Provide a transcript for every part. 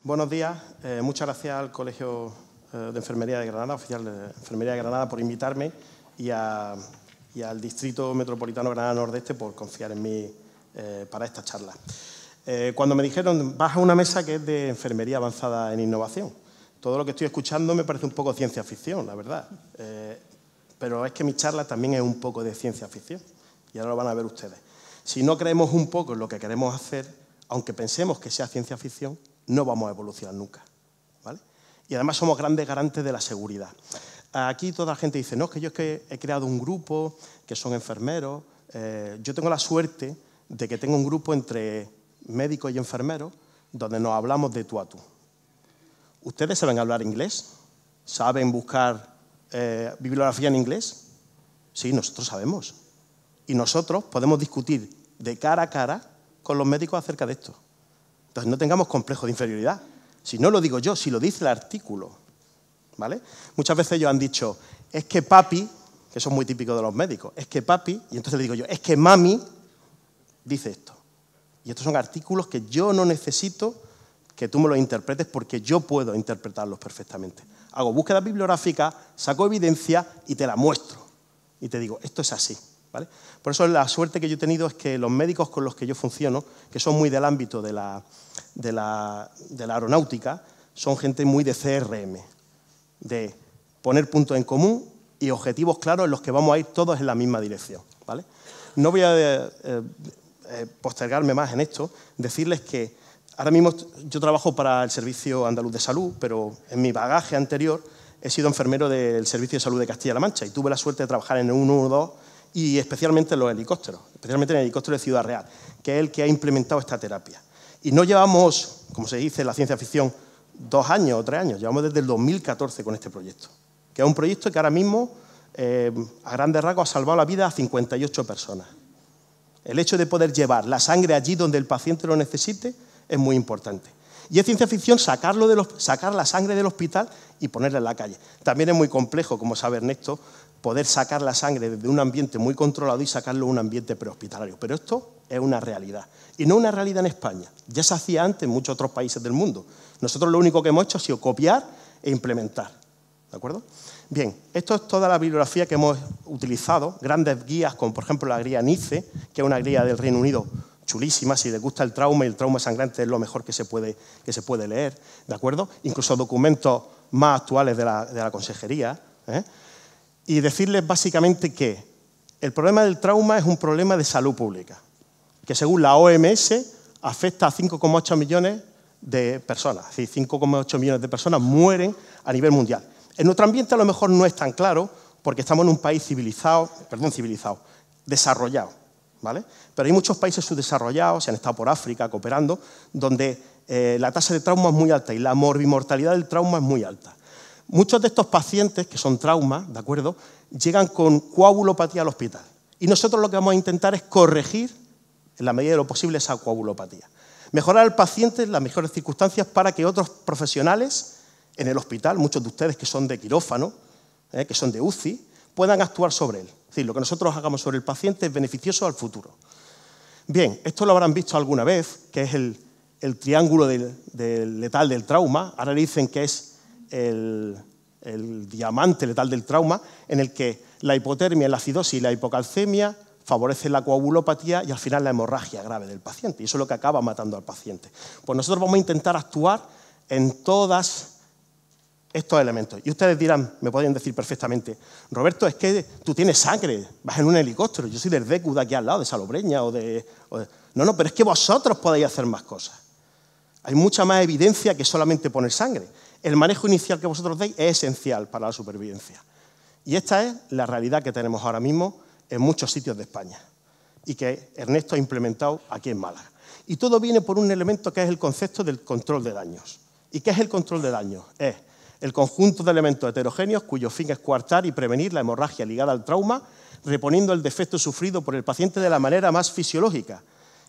Buenos días. Muchas gracias al Colegio de Enfermería de Granada, oficial de Enfermería de Granada, por invitarme y al Distrito Metropolitano Granada Nordeste por confiar en mí para esta charla. Cuando me dijeron, vas a una mesa que es de enfermería avanzada en innovación, todo lo que estoy escuchando me parece un poco ciencia ficción, la verdad. Pero es que mi charla también es un poco de ciencia ficción y ahora lo van a ver ustedes. Si no creemos un poco en lo que queremos hacer, aunque pensemos que sea ciencia ficción, no vamos a evolucionar nunca, ¿vale? Y además somos grandes garantes de la seguridad. Aquí toda la gente dice, no, es que yo he creado un grupo, que son enfermeros. Yo tengo la suerte de que tengo un grupo entre médicos y enfermeros donde nos hablamos de tú a tú. ¿Ustedes saben hablar inglés? ¿Saben buscar bibliografía en inglés? Sí, nosotros sabemos. Y nosotros podemos discutir de cara a cara con los médicos acerca de esto. Entonces, no tengamos complejo de inferioridad. Si no lo digo yo, si lo dice el artículo, ¿vale? Muchas veces ellos han dicho, es que papi, que eso es muy típico de los médicos, es que papi, y entonces le digo yo, es que mami dice esto. Y estos son artículos que yo no necesito que tú me los interpretes porque yo puedo interpretarlos perfectamente. Hago búsqueda bibliográfica, saco evidencia y te la muestro. Y te digo, esto es así, ¿vale? Por eso la suerte que yo he tenido es que los médicos con los que yo funciono, que son muy del ámbito de la aeronáutica, son gente muy de CRM, de poner puntos en común y objetivos claros en los que vamos a ir todos en la misma dirección, ¿vale? No voy a postergarme más en esto, decirles que ahora mismo yo trabajo para el Servicio Andaluz de Salud, pero en mi bagaje anterior he sido enfermero del Servicio de Salud de Castilla-La Mancha y tuve la suerte de trabajar en el 112 y especialmente en los helicópteros, especialmente en el helicóptero de Ciudad Real, que es el que ha implementado esta terapia. Y no llevamos, como se dice en la ciencia ficción, 2 años o 3 años, llevamos desde el 2014 con este proyecto, que es un proyecto que ahora mismo, a grandes rasgos, ha salvado la vida a 58 personas. El hecho de poder llevar la sangre allí donde el paciente lo necesite es muy importante. Y es ciencia ficción sacar la sangre del hospital y ponerla en la calle. También es muy complejo, como sabe Ernesto, poder sacar la sangre desde un ambiente muy controlado y sacarlo a un ambiente prehospitalario. Pero esto es una realidad. Y no una realidad en España. Ya se hacía antes en muchos otros países del mundo. Nosotros lo único que hemos hecho ha sido copiar e implementar. ¿De acuerdo? Bien, esto es toda la bibliografía que hemos utilizado. Grandes guías, como por ejemplo la guía NICE, que es una guía del Reino Unido chulísima. Si les gusta el trauma y el trauma sangrante es lo mejor que se puede leer. ¿De acuerdo? Incluso documentos más actuales de la consejería. Y decirles básicamente que el problema del trauma es un problema de salud pública, que según la OMS afecta a 5,8 millones de personas, es decir, 5,8 millones de personas mueren a nivel mundial. En nuestro ambiente a lo mejor no es tan claro porque estamos en un país desarrollado, ¿vale? Pero hay muchos países subdesarrollados, se han estado por África cooperando, donde la tasa de trauma es muy alta y la morbimortalidad del trauma es muy alta. Muchos de estos pacientes, que son traumas, ¿de acuerdo?, llegan con coagulopatía al hospital. Y nosotros lo que vamos a intentar es corregir, en la medida de lo posible, esa coagulopatía. Mejorar al paciente en las mejores circunstancias para que otros profesionales en el hospital, muchos de ustedes que son de quirófano, que son de UCI, puedan actuar sobre él. Es decir, lo que nosotros hagamos sobre el paciente es beneficioso al futuro. Bien, esto lo habrán visto alguna vez, que es el triángulo letal del trauma. Ahora le dicen que es el diamante letal del trauma, en el que la hipotermia, la acidosis y la hipocalcemia favorecen la coagulopatía y al final la hemorragia grave del paciente. Y eso es lo que acaba matando al paciente. Pues nosotros vamos a intentar actuar en todos estos elementos. Y ustedes dirán, me podrían decir perfectamente, Roberto, es que tú tienes sangre, vas en un helicóptero, yo soy del DECU de aquí al lado, de Salobreña No, pero es que vosotros podéis hacer más cosas. Hay mucha más evidencia que solamente poner sangre. El manejo inicial que vosotros deis es esencial para la supervivencia. Y esta es la realidad que tenemos ahora mismo en muchos sitios de España y que Ernesto ha implementado aquí en Málaga. Y todo viene por un elemento que es el concepto del control de daños. ¿Y qué es el control de daños? Es el conjunto de elementos heterogéneos cuyo fin es coartar y prevenir la hemorragia ligada al trauma, reponiendo el defecto sufrido por el paciente de la manera más fisiológica.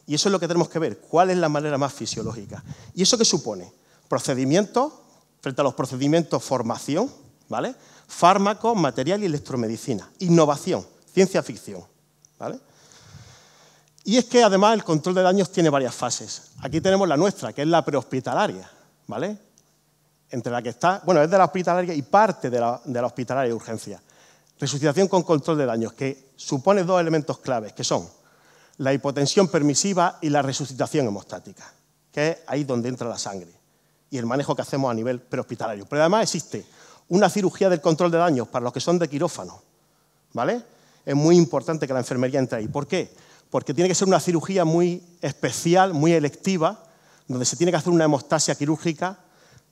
Y eso es lo que tenemos que ver, cuál es la manera más fisiológica. ¿Y eso qué supone? Procedimientos, frente a los procedimientos, formación, ¿vale? Fármacos, material y electromedicina. Innovación, ciencia ficción, ¿vale? Y es que además el control de daños tiene varias fases. Aquí tenemos la nuestra, que es la prehospitalaria, ¿vale? Entre la que está, bueno, es de la hospitalaria y parte de la hospitalaria de urgencia. Resucitación con control de daños, que supone dos elementos claves, que son la hipotensión permisiva y la resucitación hemostática, que es ahí donde entra la sangre y el manejo que hacemos a nivel prehospitalario. Pero además existe una cirugía del control de daños para los que son de quirófano, ¿vale? Es muy importante que la enfermería entre ahí. ¿Por qué? Porque tiene que ser una cirugía muy especial, muy electiva, donde se tiene que hacer una hemostasia quirúrgica,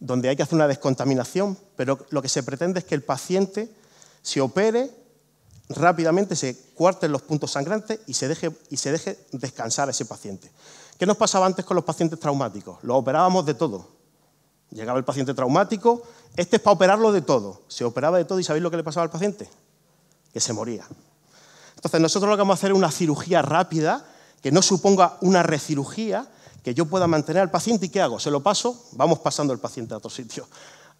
donde hay que hacer una descontaminación, pero lo que se pretende es que el paciente se opere rápidamente, se cuarten los puntos sangrantes y se deje descansar a ese paciente. ¿Qué nos pasaba antes con los pacientes traumáticos? Los operábamos de todo. Llegaba el paciente traumático, este es para operarlo de todo. Se operaba de todo y ¿sabéis lo que le pasaba al paciente? Que se moría. Entonces nosotros lo que vamos a hacer es una cirugía rápida, que no suponga una recirugía, que yo pueda mantener al paciente. ¿Y qué hago? Se lo paso, vamos pasando el paciente a otro sitio.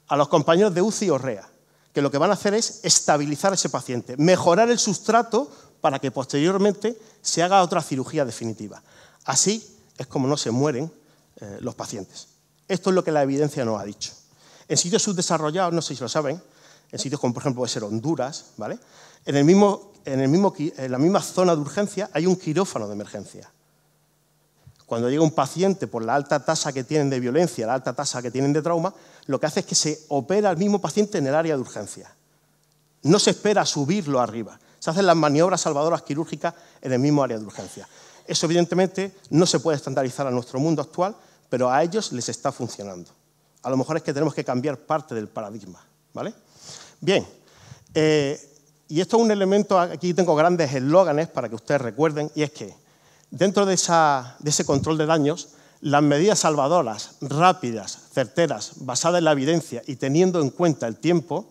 A los compañeros de UCI o REA, que lo que van a hacer es estabilizar a ese paciente, mejorar el sustrato para que posteriormente se haga otra cirugía definitiva. Así es como no se mueren los pacientes. Esto es lo que la evidencia nos ha dicho. En sitios subdesarrollados, no sé si lo saben, en sitios como por ejemplo puede ser Honduras, ¿vale? En la misma zona de urgencia hay un quirófano de emergencia. Cuando llega un paciente por la alta tasa que tienen de violencia, la alta tasa que tienen de trauma, lo que hace es que se opera al mismo paciente en el área de urgencia. No se espera subirlo arriba. Se hacen las maniobras salvadoras quirúrgicas en el mismo área de urgencia. Eso, evidentemente, no se puede estandarizar a nuestro mundo actual, pero a ellos les está funcionando. A lo mejor es que tenemos que cambiar parte del paradigma, ¿vale? Bien, y esto es un elemento, aquí tengo grandes eslóganes para que ustedes recuerden, y es que dentro de ese control de daños, las medidas salvadoras, rápidas, certeras, basadas en la evidencia y teniendo en cuenta el tiempo,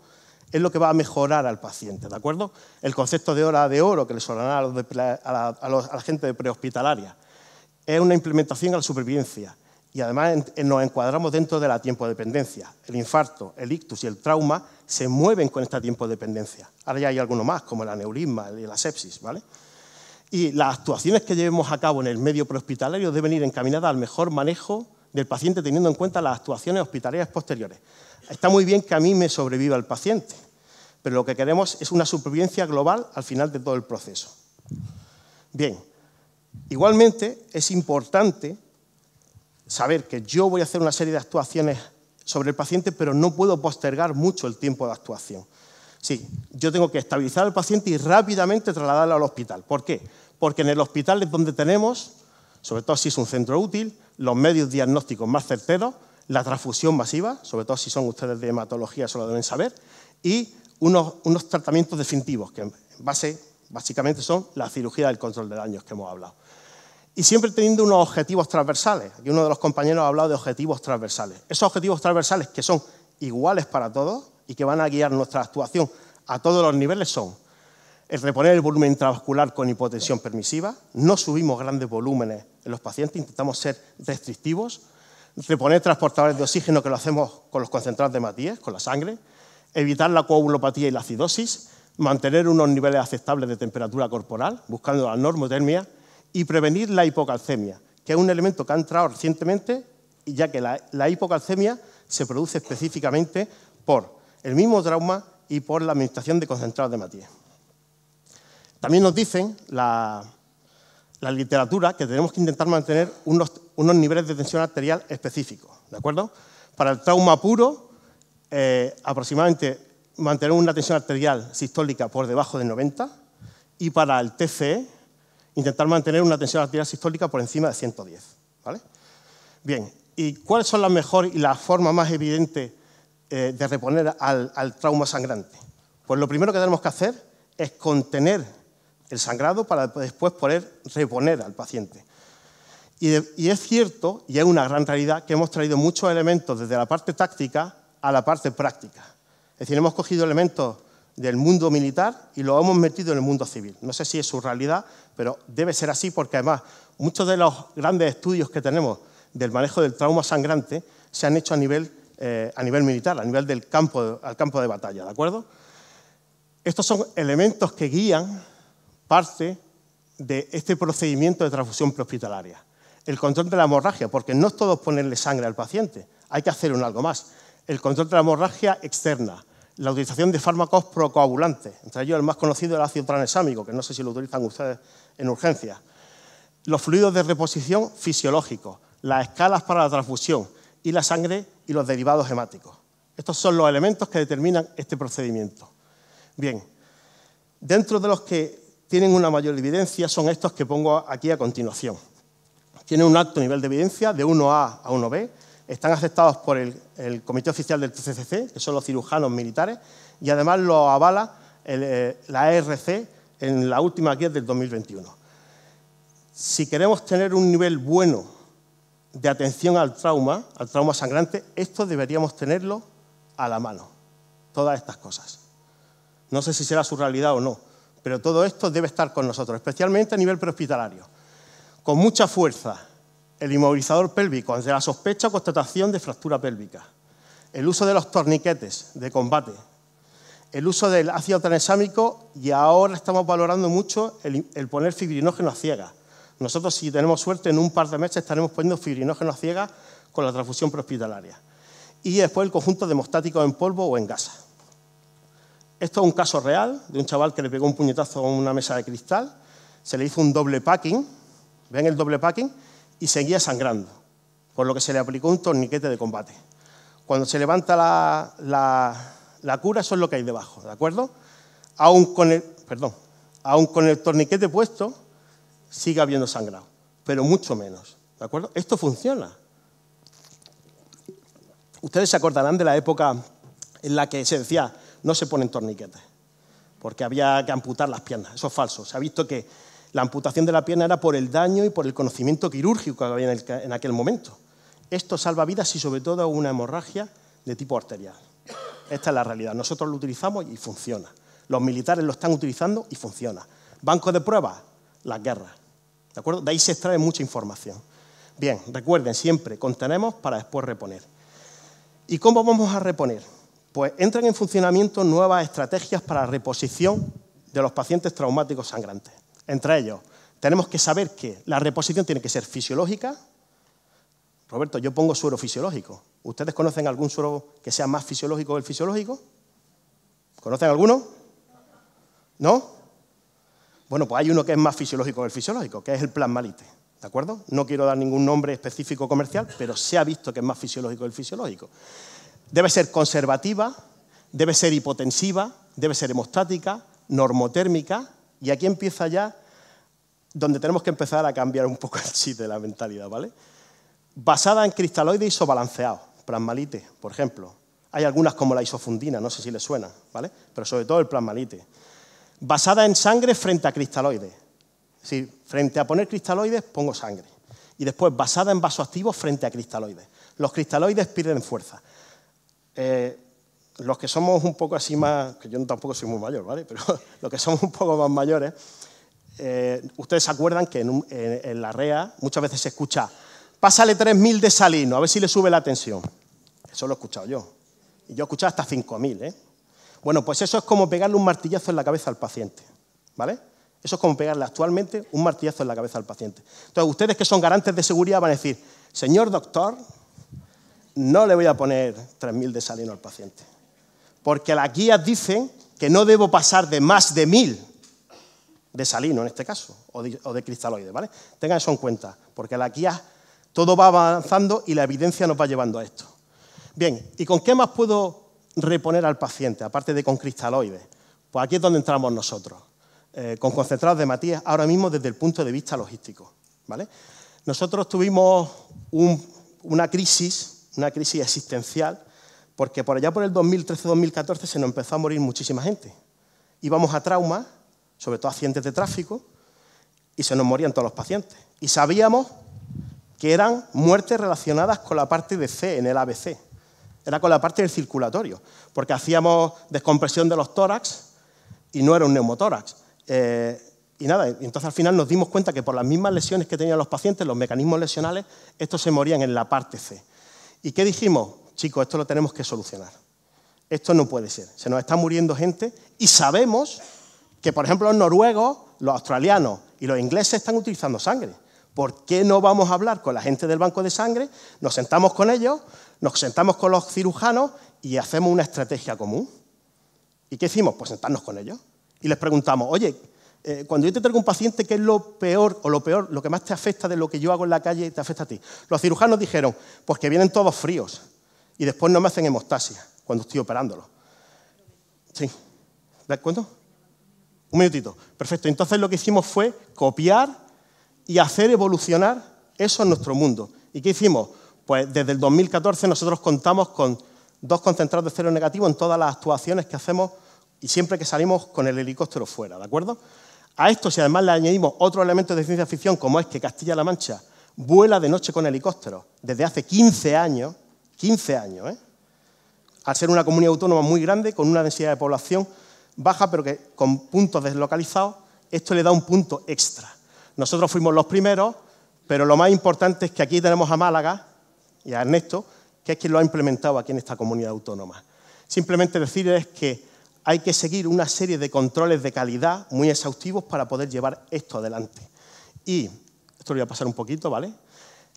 es lo que va a mejorar al paciente, ¿de acuerdo? El concepto de hora de oro que le sonará a la gente de prehospitalaria es una implementación a la supervivencia y además nos encuadramos dentro de la tiempodependencia. El infarto, el ictus y el trauma se mueven con esta tiempodependencia. Ahora ya hay alguno más, como el aneurisma y la sepsis, ¿vale? Y las actuaciones que llevemos a cabo en el medio prehospitalario deben ir encaminadas al mejor manejo del paciente teniendo en cuenta las actuaciones hospitalarias posteriores. Está muy bien que a mí me sobreviva el paciente, pero lo que queremos es una supervivencia global al final de todo el proceso. Bien, igualmente es importante saber que yo voy a hacer una serie de actuaciones sobre el paciente, pero no puedo postergar mucho el tiempo de actuación. Sí, yo tengo que estabilizar al paciente y rápidamente trasladarlo al hospital. ¿Por qué? Porque en el hospital es donde tenemos, sobre todo si es un centro útil, los medios diagnósticos más certeros, la transfusión masiva, sobre todo si son ustedes de hematología, eso lo deben saber, y unos tratamientos definitivos, que en base, básicamente son la cirugía del control de daños que hemos hablado. Y siempre teniendo unos objetivos transversales. Aquí uno de los compañeros ha hablado de objetivos transversales. Esos objetivos transversales que son iguales para todos y que van a guiar nuestra actuación a todos los niveles son el reponer el volumen intravascular con hipotensión permisiva, no subimos grandes volúmenes en los pacientes, intentamos ser restrictivos, reponer transportadores de oxígeno, que lo hacemos con los concentrados de Matías, con la sangre, evitar la coagulopatía y la acidosis, mantener unos niveles aceptables de temperatura corporal, buscando la normotermia, y prevenir la hipocalcemia, que es un elemento que ha entrado recientemente, ya que la hipocalcemia se produce específicamente por el mismo trauma y por la administración de concentrados de Matías. También nos dicen la literatura que tenemos que intentar mantener unos niveles de tensión arterial específicos, ¿de acuerdo? Para el trauma puro, aproximadamente mantener una tensión arterial sistólica por debajo de 90 y para el TCE, intentar mantener una tensión arterial sistólica por encima de 110, ¿vale? Bien, ¿y cuáles son las mejores y las formas más evidentes de reponer al trauma sangrante? Pues lo primero que tenemos que hacer es contener el sangrado para después poder reponer al paciente. Y es cierto, y es una gran realidad, que hemos traído muchos elementos desde la parte táctica a la parte práctica. Es decir, hemos cogido elementos del mundo militar y lo hemos metido en el mundo civil. No sé si es su realidad, pero debe ser así porque además muchos de los grandes estudios que tenemos del manejo del trauma sangrante se han hecho a nivel militar, a nivel del campo de batalla, ¿de acuerdo? Estos son elementos que guían parte de este procedimiento de transfusión prehospitalaria. El control de la hemorragia, porque no es todo ponerle sangre al paciente. Hay que hacer algo más. El control de la hemorragia externa, la utilización de fármacos procoagulantes, entre ellos el más conocido el ácido tranexámico, que no sé si lo utilizan ustedes en urgencias. Los fluidos de reposición fisiológicos, las escalas para la transfusión y la sangre y los derivados hemáticos. Estos son los elementos que determinan este procedimiento. Bien, dentro de los que tienen una mayor evidencia son estos que pongo aquí a continuación. Tienen un alto nivel de evidencia, de 1A a 1B, están aceptados por el Comité Oficial del TCCC, que son los cirujanos militares, y además lo avala la ERC en la última guía del 2021. Si queremos tener un nivel bueno de atención al trauma sangrante, esto deberíamos tenerlo a la mano, todas estas cosas. No sé si será su realidad o no, pero todo esto debe estar con nosotros, especialmente a nivel prehospitalario. Con mucha fuerza, el inmovilizador pélvico ante la sospecha o constatación de fractura pélvica, el uso de los torniquetes de combate, el uso del ácido tranexámico y ahora estamos valorando mucho el poner fibrinógeno a ciegas. Nosotros, si tenemos suerte, en un par de meses estaremos poniendo fibrinógeno a ciegas con la transfusión prehospitalaria. Y después el conjunto de hemostáticos en polvo o en gasa. Esto es un caso real de un chaval que le pegó un puñetazo a una mesa de cristal, se le hizo un doble packing, ¿ven el doble packing? Y seguía sangrando, por lo que se le aplicó un torniquete de combate. Cuando se levanta la cura, eso es lo que hay debajo, ¿de acuerdo? Aún con el torniquete puesto, sigue habiendo sangrado, pero mucho menos, ¿de acuerdo? Esto funciona. Ustedes se acordarán de la época en la que se decía no se ponen torniquetes, porque había que amputar las piernas. Eso es falso. Se ha visto que la amputación de la pierna era por el daño y por el conocimiento quirúrgico que había en aquel momento. Esto salva vidas y sobre todo una hemorragia de tipo arterial. Esta es la realidad. Nosotros lo utilizamos y funciona. Los militares lo están utilizando y funciona. Bancos de pruebas, las guerras. ¿De acuerdo? De ahí se extrae mucha información. Bien, recuerden, siempre contenemos para después reponer. ¿Y cómo vamos a reponer? Pues entran en funcionamiento nuevas estrategias para la reposición de los pacientes traumáticos sangrantes. Entre ellos, tenemos que saber que la reposición tiene que ser fisiológica. Roberto, yo pongo suero fisiológico. ¿Ustedes conocen algún suero que sea más fisiológico que el fisiológico? ¿Conocen alguno? ¿No? Bueno, pues hay uno que es más fisiológico que el fisiológico, que es el plasmalite. ¿De acuerdo? No quiero dar ningún nombre específico comercial, pero se ha visto que es más fisiológico que el fisiológico. Debe ser conservativa, debe ser hipotensiva, debe ser hemostática, normotérmica, y aquí empieza ya donde tenemos que empezar a cambiar un poco el chip de la mentalidad, ¿vale? Basada en cristaloides isobalanceados, plasmalite, por ejemplo. Hay algunas como la isofundina, no sé si les suena, ¿vale? Pero sobre todo el plasmalite. Basada en sangre frente a cristaloides. Es decir, frente a poner cristaloides, pongo sangre. Y después, basada en vasoactivos frente a cristaloides. Los cristaloides pierden fuerza. Los que somos un poco así más, que yo tampoco soy muy mayor, ¿vale? Pero los que somos un poco más mayores, ustedes se acuerdan que en la REA muchas veces se escucha, pásale 3000 de salino, a ver si le sube la tensión. Eso lo he escuchado yo. Y yo he escuchado hasta 5000, ¿eh? Bueno, pues eso es como pegarle un martillazo en la cabeza al paciente, ¿vale? Eso es como pegarle actualmente un martillazo en la cabeza al paciente. Entonces, ustedes que son garantes de seguridad van a decir, señor doctor, no le voy a poner 3000 de salino al paciente. Porque las guías dicen que no debo pasar de más de 1000 de salino, en este caso, o de cristaloides, ¿vale? Tengan eso en cuenta, porque las guías, todo va avanzando y la evidencia nos va llevando a esto. Bien, ¿y con qué más puedo reponer al paciente, aparte de con cristaloides? Pues aquí es donde entramos nosotros, con concentrados de hematías, ahora mismo desde el punto de vista logístico, ¿vale? Nosotros tuvimos una crisis existencial, porque por allá por el 2013-2014 se nos empezó a morir muchísima gente. Íbamos a trauma, sobre todo accidentes de tráfico, y se nos morían todos los pacientes. Y sabíamos que eran muertes relacionadas con la parte de C, en el ABC. Era con la parte del circulatorio, porque hacíamos descompresión de los tórax y no era un neumotórax. Y nada, entonces al final nos dimos cuenta que por las mismas lesiones que tenían los pacientes, los mecanismos lesionales, estos se morían en la parte C. ¿Y qué dijimos? Chicos, esto lo tenemos que solucionar. Esto no puede ser. Se nos está muriendo gente y sabemos que, por ejemplo, los noruegos, los australianos y los ingleses están utilizando sangre, ¿Por qué no vamos a hablar con la gente del banco de sangre? Nos sentamos con ellos, nos sentamos con los cirujanos y hacemos una estrategia común. ¿Y qué hicimos? Pues sentarnos con ellos. Y les preguntamos, oye, cuando yo te traigo un paciente, ¿qué es lo peor, lo que más te afecta de lo que yo hago en la calle y te afecta a ti? Los cirujanos dijeron, pues que vienen todos fríos y después no me hacen hemostasia cuando estoy operándolo. Sí. ¿De acuerdo? Un minutito. Perfecto. Entonces lo que hicimos fue copiar y hacer evolucionar eso en nuestro mundo. ¿Y qué hicimos? Pues desde el 2014 nosotros contamos con 2 concentrados de cero negativo en todas las actuaciones que hacemos y siempre que salimos con el helicóptero fuera, ¿de acuerdo? A esto, si además le añadimos otro elemento de ciencia ficción, como es que Castilla-La Mancha vuela de noche con helicópteros desde hace 15 años, al ser una comunidad autónoma muy grande, con una densidad de población baja, pero que con puntos deslocalizados, esto le da un punto extra. Nosotros fuimos los primeros, pero lo más importante es que aquí tenemos a Málaga y a Ernesto, que es quien lo ha implementado aquí en esta comunidad autónoma. Simplemente decirles que hay que seguir una serie de controles de calidad muy exhaustivos para poder llevar esto adelante. Y esto lo voy a pasar un poquito, ¿vale?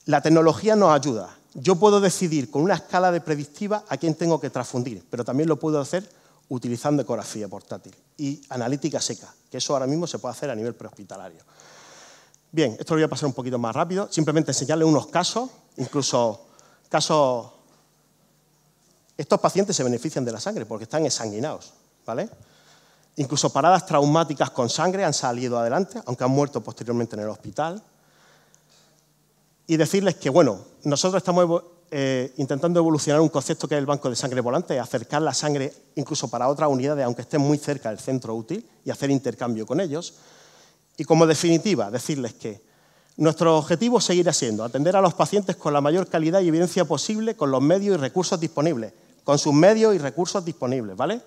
La tecnología nos ayuda. Yo puedo decidir con una escala de predictiva a quién tengo que transfundir, pero también lo puedo hacer utilizando ecografía portátil y analítica seca, que eso ahora mismo se puede hacer a nivel prehospitalario. Bien, esto lo voy a pasar un poquito más rápido, simplemente enseñarles unos casos, incluso casos. Estos pacientes se benefician de la sangre porque están exsanguinados, ¿vale? Incluso paradas traumáticas con sangre han salido adelante, aunque han muerto posteriormente en el hospital. Y decirles que, bueno, nosotros estamos intentando evolucionar un concepto que es el banco de sangre volante, acercar la sangre incluso para otras unidades, aunque estén muy cerca del centro útil, y hacer intercambio con ellos. Y como definitiva, decirles que nuestro objetivo seguirá siendo atender a los pacientes con la mayor calidad y evidencia posible, con los medios y recursos disponibles, ¿vale?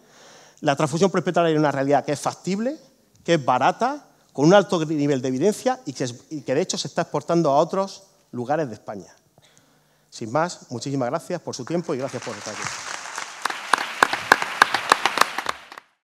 La transfusión prehospitalaria es una realidad que es factible, que es barata, con un alto nivel de evidencia y que de hecho se está exportando a otros lugares de España. Sin más, muchísimas gracias por su tiempo y gracias por estar aquí.